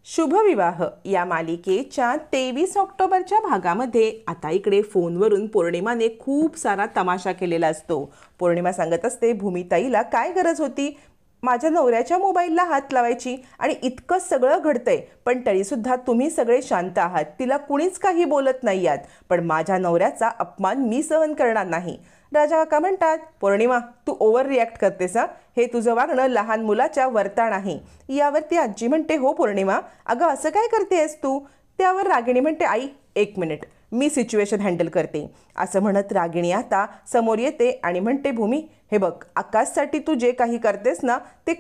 शुभविवाह या मालिकेच्या 23 ऑक्टोबरच्या भागामध्ये आता इकडे फोनवरून पौर्णिमाने खूप सारा तमाशा केलेला असतो। पौर्णिमा सांगत असते भूमिताईला काय गरज होती माझ्या नवऱ्याच्या मोबाईलला हात लावायची आणि इतकं सगळं घडतंय पण तरी सुद्धा तुम्ही सगळे शांत आहात, तिला कुणीच काही बोलत नाही आहात, पण माझ्या नवऱ्याचा अपमान मी सहन करणार नाही। राजा काका म्हणतात पौर्णिमा तू ओव्हर रिॲक्ट करतेस, हे तुझं वागणं लहान मुलाच्या वर्तान आहे। यावरती आजी म्हणते हो पौर्णिमा, अगं असं काय करतेस तू? त्यावर रागिणी म्हणते आई एक मिनिट मी सिच्युएशन हँडल करते। असं म्हणत रागिणी आता समोर येते आणि म्हणते भूमी हे बघ, आकाशसाठी तू जे काही करतेस ना ते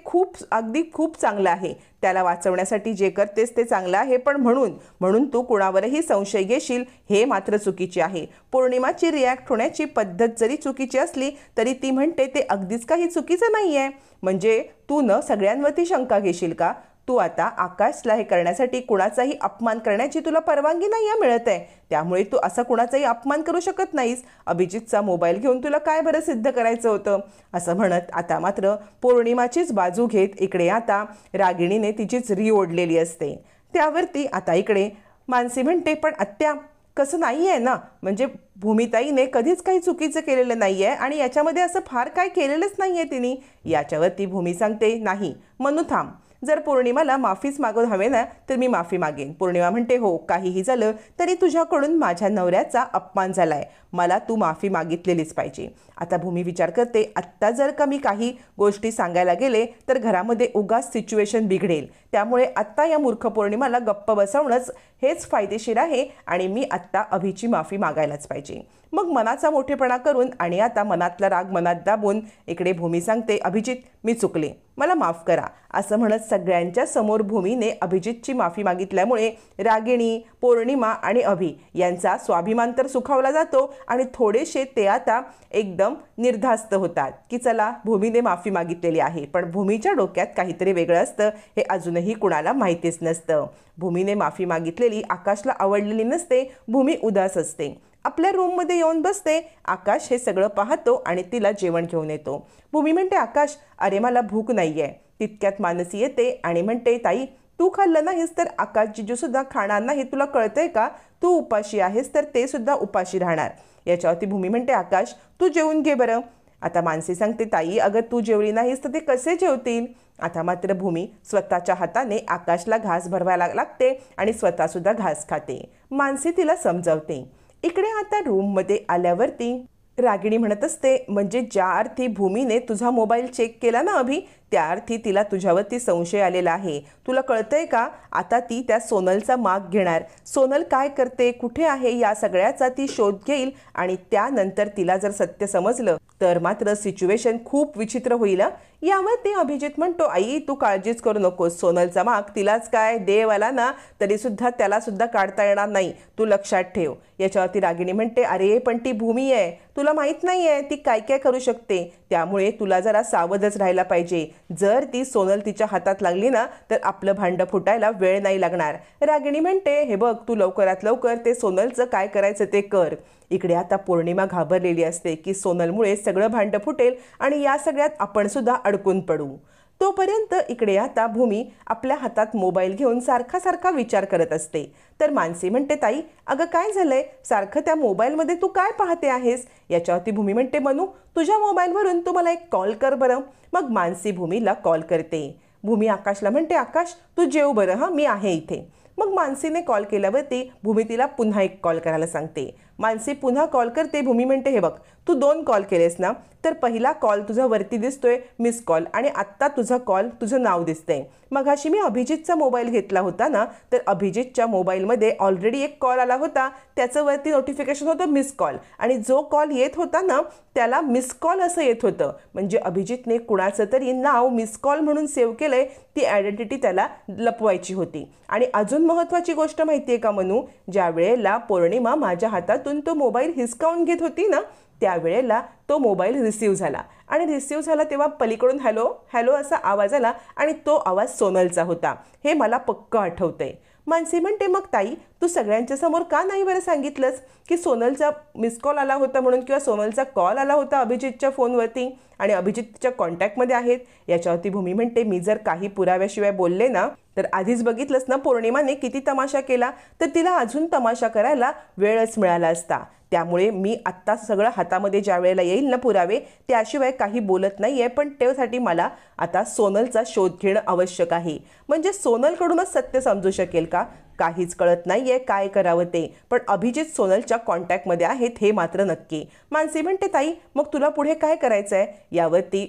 अगदी खूप चांगलं आहे, त्याला वाचवण्यासाठी जे करतेस ते चांगलं आहे, पण म्हणून तू कुणावरही संशय घेशील हे मात्र चुकीचे आहे। पौर्णिमाची रिॲक्ट होण्याची पद्धत जरी चुकीची असली तरी ती म्हणते ते अगदीच काही चुकीचं नाही आहे, म्हणजे तू न सगळ्यांवरती शंका घेशील का? तू आता आकाशला हे करण्यासाठी कुणाचाही अपमान करण्याची तुला परवानगी नाही मिळत आहे, त्यामुळे तू असा कुणाचाही अपमान करू शकत नाहीस। अभिजितचा मोबाईल घेऊन तुला काय बरं सिद्ध करायचं होतं? असं म्हणत आता मात्र पौर्णिमाचीच बाजू घेत इकडे आता रागिणीने तिचीच री ओढलेली असते। त्यावरती आता इकडे मानसी म्हणते पण आत्या कसं नाही आहे ना, म्हणजे भूमिताईने कधीच काही चुकीचं केलेलं नाही आहे आणि याच्यामध्ये असं फार काय केलेलंच नाही आहे तिने। याच्यावरती भूमी सांगते नाही मनू थांब, जर पौर्णिमाला माफीच मागून हवे ना तर मी माफी मागेन। पौर्णिमा म्हणते हो काहीही झालं तरी तुझ्याकडून माझ्या नवऱ्याचा अपमान झालाय, मला तू माफी मागितलेलीच पाहिजे। आता भूमी विचार करते आत्ता जर का मी काही गोष्टी सांगायला गेले तर घरामध्ये उगाच सिच्युएशन बिघडेल, त्यामुळे आत्ता या मूर्ख पौर्णिमाला गप्प बसवणंच हेच फायदेशीर आहे आणि मी आत्ता अभिची माफी मागायलाच पाहिजे। मग मनाचा मोठेपणा करून आणि आता मनातला राग मनात दाबून इकडे भूमी सांगते अभिजित मी चुकले, मला माफ करा। असं म्हणत सगळ्यांच्या समोर भूमीने अभिजितची माफी मागितल्यामुळे रागिणी पौर्णिमा आणि अभि यांचा स्वाभिमान तर सुखावला जातो आणि थोडेसे ते आता एकदम निर्धास्त होतात की चला भूमीने माफी मागितलेली आहे, पण भूमीच्या डोक्यात काहीतरी वेगळं असतं हे अजूनही कुणाला माहितीच नसतं। भूमीने माफी मागितलेली आकाशला आवडलेली नसते, भूमी उदास असते, आपल्या रूममध्ये येऊन बसते। आकाश हे सगळं पाहतो आणि तिला जेवण घेऊन येतो। भूमी म्हणते आकाश अरे मला भूक नाही आहे। तितक्यात मानसी येते आणि म्हणते ताई तू खाल्लं नाहीस तर आकाश जिजू सुद्धा खाणार नाही, तुला कळतंय का? तू उपाशी आहेस तर ते सुद्धा उपाशी राहणार। याच्यावरती भूमी म्हणते आकाश तू जेवून घे बरं। आता मानसी सांगते ताई अगं तू जेवली नाहीस तर ते कसे जेवतील? आता मात्र भूमी स्वतःच्या हाताने आकाशला घास भरवायला लागते आणि स्वतःसुद्धा घास खाते। मानसी तिला समजावते। इकडे आता रूममध्ये आल्यावरती रागिणी म्हणत असते म्हणजे ज्या अर्थी भूमीने तुझा मोबाईल चेक केला ना अभि, त्या अर्थी तिला तुझ्यावरती संशय आलेला आहे, तुला कळतंय का? आता ती त्या सोनलचा माग घेणार, सोनल काय करते कुठे आहे या सगळ्याचा ती शोध घेईल आणि त्यानंतर तिला जर सत्य समजलं तर मात्र सिच्युएशन खूप विचित्र होईल। यावरती अभिजित म्हणतो आई तू काळजीच करू नकोस, सोनलचा माग तिलाच काय देव आला ना तरी सुद्धा त्याला सुद्धा काढता येणार नाही, तू लक्षात ठेव। याच्यावरती रागिणी म्हणते अरे पण ती भूमी आहे, तुला माहित नाही आहे ती काय काय करू शकते, त्यामुळे तुला जरा सावधच राहायला पाहिजे। जर ती सोनल तिच्या हातात लागली ना तर आपलं भांडं फुटायला वेळ नाही लागणार। रागिणी म्हणते हे बघ तू लवकरात लवकर ते सोनलचं काय करायचं ते कर। इकडे आता पौर्णिमा घाबरलेली असते की सोनलमुळे सगळं भांडं फुटेल आणि या सगळ्यात आपण सुद्धा अडकून पडू। तोपर्यंत इकडे आता भूमी आपल्या हातात मोबाईल घेऊन सारखा विचार करत असते। तर मानसी म्हणते ताई अगं काय झालंय, सारखं त्या मोबाईलमध्ये तू काय पाहते आहेस? याच्यावरती भूमी म्हणते मनू तुझ्या मोबाईलवरून तू मला एक कॉल कर बरं। मग मानसी भूमीला कॉल करते। भूमी आकाशला म्हणते आकाश तू जेव बरं, हां मी आहे इथे। मग मानसीने कॉल केल्यावरती भूमी तिला पुन्हा एक कॉल करायला सांगते। मानसी पुन्हा कॉल करते। भूमी म्हणते हे बघ तू 2 कॉल केलेस ना, तर पहिला कॉल तुझा वरती दिसतोय मिस कॉल आणि आत्ता तुझा कॉल तुझं नाव दिसतंय। मगाशी मी अभिजितचा मोबाईल घेतला होता ना तर अभिजितच्या मोबाईलमध्ये ऑलरेडी एक कॉल आला होता, त्याचं वरती नोटिफिकेशन होतं मिस कॉल आणि जो कॉल येत होता ना त्याला मिस कॉल असं येत होतं, म्हणजे अभिजितने कुणाचं तरी नाव मिस कॉल म्हणून सेव्ह केलंय, ती आयडेंटिटी त्याला लपवायची होती। आणि अजून महत्त्वाची गोष्ट माहिती आहे का मनू, ज्या वेळेला पौर्णिमा माझ्या हातातून तो मोबाईल हिसकावून घेत होती ना त्यावेळेला तो मोबाईल रिसीव्ह झाला आणि रिसीव्ह झाला तेव्हा पलीकडून हॅलो हॅलो असा आवाज आला आणि तो आवाज सोनलचा होता, हे मला पक्क आठवतंय। मानसी म्हणते मग ताई तू सगळ्यांच्या समोर का नाही बरं सांगितलंस की सोनलचा मिस कॉल आला होता म्हणून किंवा सोनलचा कॉल आला होता अभिजितच्या फोनवरती आणि अभिजितच्या कॉन्टॅक्टमध्ये आहेत? याच्यावरती भूमी म्हणते मी जर काही पुराव्याशिवाय बोलले ना तर आधीच बघितलंस ना पौर्णिमाने किती तमाशा केला, तर तिला अजून तमाशा करायला वेळच मिळाला असता. त्यामुळे मी आत्ता सगळं हातामध्ये ज्या वेळेला येईल ना पुरावे, त्याशिवाय काही बोलत नाहीये. पण त्यासाठी मला आता सोनलचा शोध घेणं आवश्यक आहे. म्हणजे सोनलकडूनच सत्य समजू शकेल का? काहीच कळत नाहीये काय करावं ते. पण अभिजित सोनलच्या कॉन्टॅक्टमध्ये आहेत हे मात्र नक्की. मानसी म्हणते, ताई मग तुला पुढे काय करायचंय? यावरती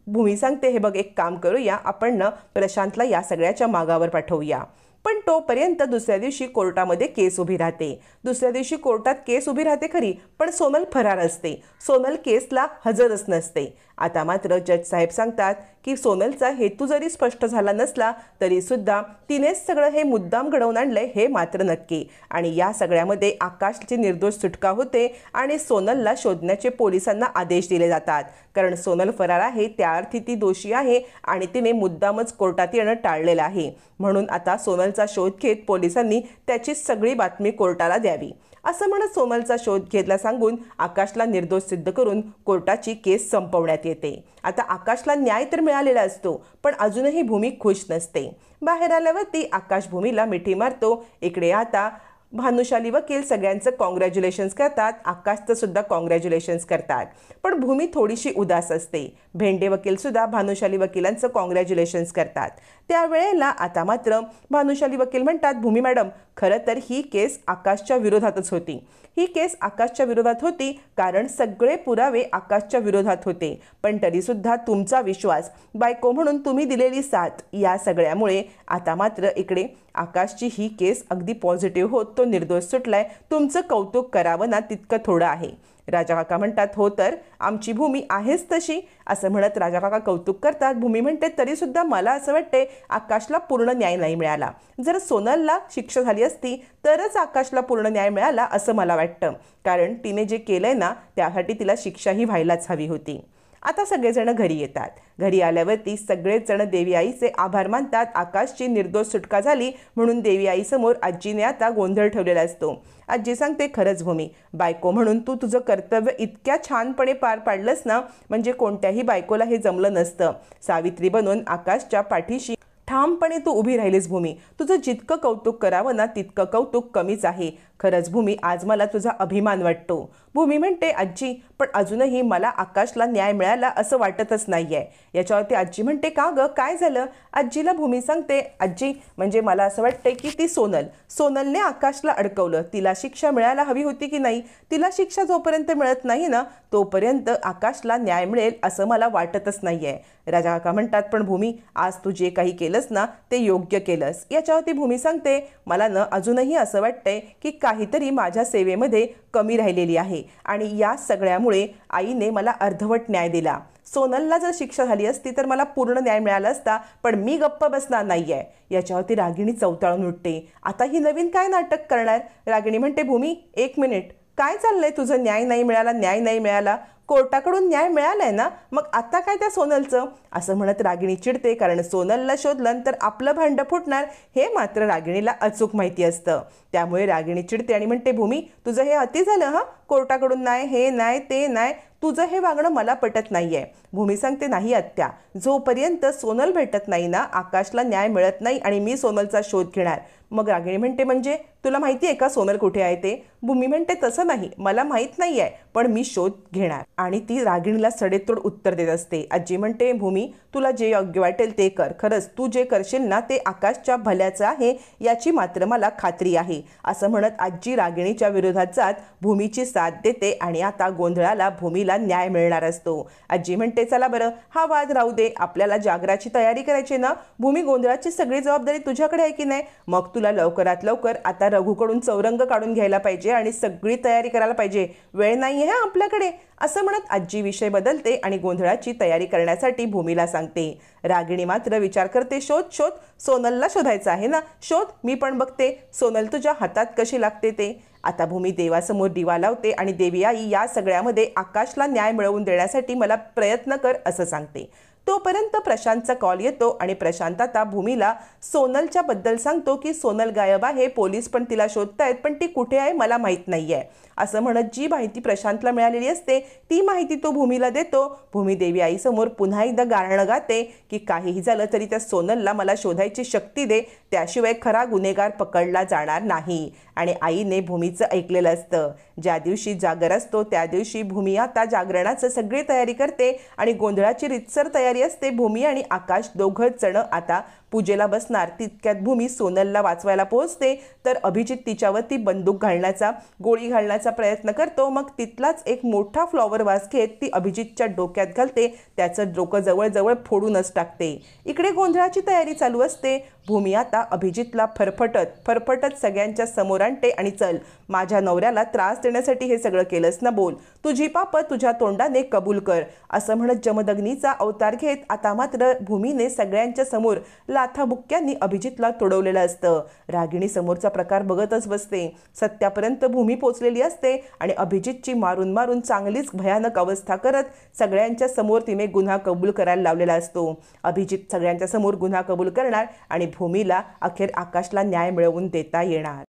भूमी सांगते, हे बघ एक काम करूया, आपण ना प्रशांतला या सगळ्याच्या मागावर पाठवूया. पण तोपर्यंत दुसऱ्या दिवशी कोर्टामध्ये केस उभी राहते. दुसऱ्या दिवशी कोर्टात केस उभी राहते खरी, पण सोनल फरार असते. सोनल केसला हजरच नसते. आता मात्र जज साहेब सांगतात की सोनलचा हेतू जरी स्पष्ट झाला नसला तरी सुद्धा तिनेच सगळं हे मुद्दाम घडवून आणलंय हे मात्र नक्की. आणि या सगळ्यामध्ये आकाशची निर्दोष सुटका होते आणि सोनलला शोधण्याचे पोलिसांना आदेश दिले जातात. कारण सोनल फरार आहे, त्या अर्थी ती दोषी आहे आणि तिने मुद्दामच कोर्टात येणं टाळलेलं आहे. म्हणून आता सोनलचा शोध घेत पोलिसांनी त्याची सगळी बातमी कोर्टाला द्यावी असं म्हणत सोनलचा शोध घेतला सांगून आकाशला निर्दोष सिद्ध करून कोर्टाची केस संपवण्यात येते. आता आकाशला न्याय तर मिळालेला असतो, पण अजूनही भूमी खुश नसते. बाहेर आल्यावरती आकाश भूमीला मिठी मारतो. इकडे आता भानुशाली वकील सगळ्यांचं कॉंग्रॅच्युलेशन्स करतात, आकाशचं सुद्धा कॉंग्रॅच्युलेशन्स करतात. पण भूमी थोडीशी उदास असते. भेंडे वकील सुद्धा भानुशाली वकिलांचं कॉंग्रॅच्युलेशन्स करतात. त्यावेळेला आता मात्र भानुशाली वकील म्हणतात, भूमी मॅडम खरं तर ही केस आकाशच्या विरोधातच होती. ही केस आकाशच्या विरोधात होती कारण सगळे पुरावे आकाशच्या विरोधात होते. पण तरीसुद्धा तुमचा विश्वास, बायको म्हणून तुम्ही दिलेली साथ, या सगळ्यामुळे आता मात्र इकडे आकाशची ही केस अगदी पॉझिटिव्ह होत तो निर्दोष सुटलाय. तुमचं कौतुक करावं ना तितकं थोडं आहे. राजा काका म्हणतात, हो तर आमची भूमी आहेच तशी असं म्हणत राजा काका कौतुक करतात. भूमी म्हणते, तरीसुद्धा मला असं वाटते आकाशला पूर्ण न्याय नाही मिळाला. जर सोनलला शिक्षा झाली असती तरच आकाशला पूर्ण न्याय मिळाला असं मला वाटतं. कारण तिने जे केलंय ना त्यासाठी तिला शिक्षाही व्हायलाच हवी होती. आता सगळेजण घरी येतात. घरी आल्यावरती सगळेच जण देवी आईचे आभार मानतात. आकाशची निर्दोष सुटका झाली म्हणून देवी आईसमोर आजीने आता गोंधळ ठेवलेला असतो. आजी सांगते, खरंच भूमी, बायको म्हणून तू तुझं कर्तव्य इतक्या छानपणे पार पाडलंस ना, म्हणजे कोणत्याही बायकोला हे जमलं नसतं. सावित्री बनून आकाशच्या पाठीशी ठामपणे तू उभी राहिलीस भूमी. तुझं जितकं कौतुक करावं ना तितकं कौतुक कमीच आहे. खरंच भूमी, आज मला तुझा अभिमान वाटतो. भूमी म्हणते, आजी पण अजूनही मला आकाशला न्याय मिळाला असं वाटतच नाहीये. याच्यावरती आजी म्हणते, का ग काय झालं? आजीला भूमी सांगते, आजी म्हणजे मला असं वाटतंय की ती सोनलने आकाशला अडकवलं. तिला शिक्षा मिळायला हवी होती की नाही? तिला शिक्षा जोपर्यंत मिळत नाही ना तोपर्यंत आकाशला न्याय मिळेल असं मला वाटतच नाहीये. राजा काका म्हणतात, पण भूमी आज तू जे काही केलंस ना ते योग्य केलंस. याच्यावरती भूमी सांगते, मला न अजूनही असं वाटतंय की काहीतरी माझ्या सेवेमध्ये कमी राहिलेली आहे आणि या सगळ्यामुळे आईने मला अर्धवट न्याय दिला. सोनलला जर शिक्षा झाली असती तर मला पूर्ण न्याय मिळाला असता, पण मी गप्प बसणार नाहीये. याच्यावरती रागिणी चवताळून उठते. आता ही नवीन काय नाटक करणार? रागिणी म्हणते, भूमी एक मिनिट, काय चाललंय तुझं? न्याय नाही मिळाला, न्याय नाही मिळाला. कोर्टाकडून न्याय मिळालाय ना, मग आता काय त्या सोनलचं? असं म्हणत रागिणी चिडते. कारण सोनलला शोधलं तर आपलं भांडं फुटणार हे मात्र रागिणीला अचूक माहिती असतं. त्यामुळे रागिणी चिडते आणि म्हणते, भूमी तुझं हे अति झालं हा. कोर्टाकडून नाही, हे नाही, ते नाही, तुझं हे वागणं मला पटत नाहीये. भूमी सांगते, नाही आत्या, जोपर्यंत सोनल भेटत नाही ना आकाशला न्याय मिळत नाही आणि मी सोनलचा शोध घेणार. मग रागिणी म्हणते, म्हणजे तुला माहिती आहे का सोनल कुठे आहे ते? भूमी म्हणते, तसं नाही, मला माहीत नाही आहे, पण मी शोध घेणार. आणि ती रागिणीला सडेतोड उत्तर देत असते. आजी म्हणते, भूमी तुला जे योग्य वाटेल ते कर. खरंच तू जे करशील ना ते आकाशच्या भल्याचं आहे याची मात्र मला खात्री आहे. असं म्हणत आजी रागिणीच्या विरोधात जात भूमीची साथ देते आणि आता गोंधळाला भूमीला न्याय मिळणार असतो. आजी म्हणते, चला बरं हा वाद राहू दे, आपल्याला जागराची तयारी करायची ना. भूमी, गोंधळाची सगळी जबाबदारी तुझ्याकडे आहे की नाही? मग तुला लवकरात लवकर आता रघुकडून चौरंग काढून घ्यायला पाहिजे आणि सगळी तयारी करायला पाहिजे. वेळ नाही आहे आपल्याकडे. असं म्हणत आजी विषय बदलते आणि गोंधळाची तयारी करण्यासाठी भूमीला सांगते. रागिणी मात्र विचार करते, शोध शोध, सोनलला शोधायचं आहे ना, शोध, मी पण बघते सोनल तुझ्या हातात कशी लागते ते. आता भूमी देवासमोर दिवा लावते आणि देवी आई या सगळ्यामध्ये आकाशला न्याय मिळवून देण्यासाठी मला प्रयत्न कर असं सांगते. तोपर्यंत प्रशांतचा कॉल येतो आणि प्रशांत आता भूमीला सोनलच्या बद्दल सांगतो की सोनल गायब आहे, पोलीस पण तिला शोधतायत, पण ती कुठे आहे मला माहित नाहीये असं म्हणत जी माहिती प्रशांतला मिळालेली असते ती माहिती तो भूमीला देतो. भूमी देवी आईसमोर पुन्हा एकदा गाणं गाते की काहीही झालं तरी त्या सोनलला मला शोधायची शक्ती दे, त्याशिवाय खरा गुन्हेगार पकडला जाणार नाही. आणि आईने भूमीचं ऐकलेलं असतं. ज्या दिवशी जागर असतो त्या दिवशी भूमी आता जागरणाचं सगळी तयारी करते आणि गोंधळाची रितसर तयारी असते. भूमी आणि आकाश दोघंच जण आता पूजेला बसणार. तितक्यात भूमी सोनलला वाचवायला पोहोचते तर अभिजित तिच्यावरती बंदूक घालण्याचा गोळी घालण्याचा प्रयत्न करतो. मग तिथलाच एक मोठा फ्लॉवर वास घेत ती अभिजितच्या डोक्यात घालते, त्याचं डोकं जवळजवळ फोडूनच टाकते. इकडे गोंधळाची तयारी चालू असते. भूमी आता अभिजितला फरफटत सगळ्यांच्या समोर आणते आणि चल, माझ्या नवऱ्याला त्रास देण्यासाठी हे सगळं केलंस ना, बोल, तुझी पाप तुझ्या तोंडाने कबूल कर असं म्हणत जमदग्नीचा अवतार घेत आता मात्र भूमीने सगळ्यांच्या समोर लाथाबुक्क्यांनी अभिजितला तोडवलेलं असतं. रागिणी समोरचा प्रकार बघतच बसते. सत्यापर्यंत भूमी पोचलेली असते आणि अभिजितची मारून मारून चांगलीच भयानक अवस्था करत सगळ्यांच्या समोर तिने गुन्हा कबूल करायला लावलेला असतो. अभिजित सगळ्यांच्या समोर गुन्हा कबूल करणार आणि भूमीला अखेर आकाशला न्याय मिळवून देता येणार.